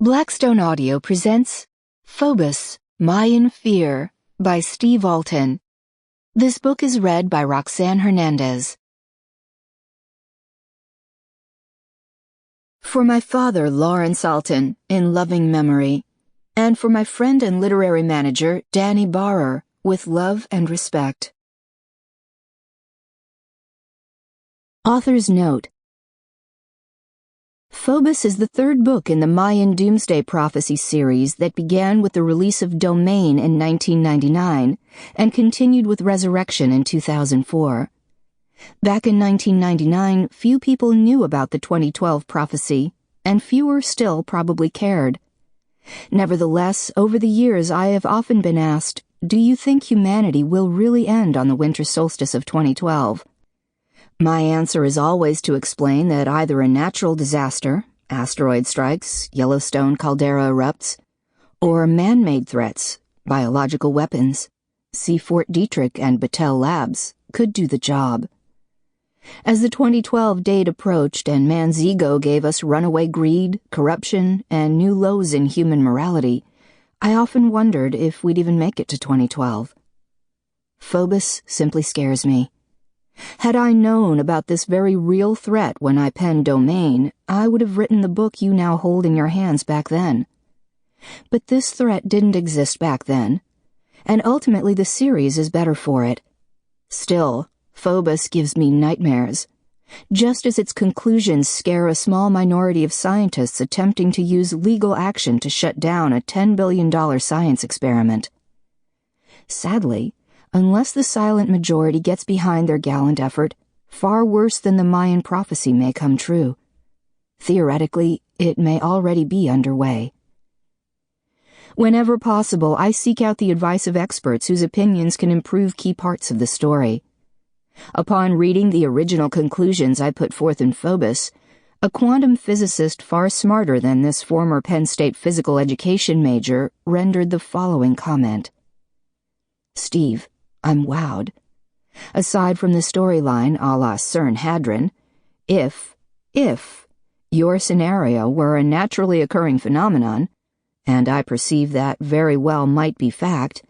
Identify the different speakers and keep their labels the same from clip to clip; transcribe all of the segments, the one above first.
Speaker 1: Blackstone Audio presents Phobos, Mayan Fear by Steve Alten. This book is read by Roxanne Hernandez. For my father, Lawrence Alten, in loving memory, and for my friend and literary manager, Danny Barrer, with love and respect. Author's Note: Phobos is the third book in the Mayan doomsday prophecy series that began with the release of Domain in 1999 and continued with Resurrection in 2004. Back in 1999, few people knew about the 2012 prophecy, and fewer still probably cared. Nevertheless, over the years I have often been asked, do you think humanity will really end on the winter solstice of 2012? My answer is always to explain that either a natural disaster, asteroid strikes, Yellowstone caldera erupts, or man-made threats, biological weapons, see Fort Detrick and Battelle Labs, could do the job. As the 2012 date approached and man's ego gave us runaway greed, corruption, and new lows in human morality, I often wondered if we'd even make it to 2012. Phobos simply scares me. Had I known about this very real threat when I penned Domain, I would have written the book you now hold in your hands back then. But this threat didn't exist back then, and ultimately the series is better for it. Still, Phobos gives me nightmares, just as its conclusions scare a small minority of scientists attempting to use legal action to shut down a $10 billion science experiment. Sadly, unless the silent majority gets behind their gallant effort, far worse than the Mayan prophecy may come true. Theoretically, it may already be underway. Whenever possible, I seek out the advice of experts whose opinions can improve key parts of the story. Upon reading the original conclusions I put forth in Phobos, a quantum physicist far smarter than this former Penn State physical education major rendered the following comment. Steve, I'm wowed. Aside from the storyline a la CERN Hadron, if your scenario were a naturally occurring phenomenon, and I perceive that very well might be fact,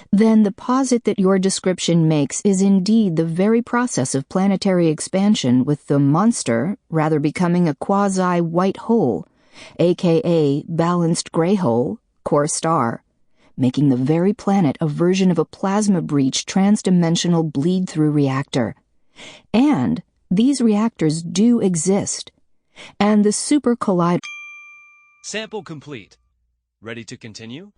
Speaker 1: then the posit that your description makes is indeed the very process of planetary expansion, with the monster rather becoming a quasi-white hole, aka balanced gray hole, core star, making the very planet a version of a plasma-breach trans-dimensional bleed-through reactor. And these reactors do exist. And the super collider...
Speaker 2: Sample complete. Ready to continue?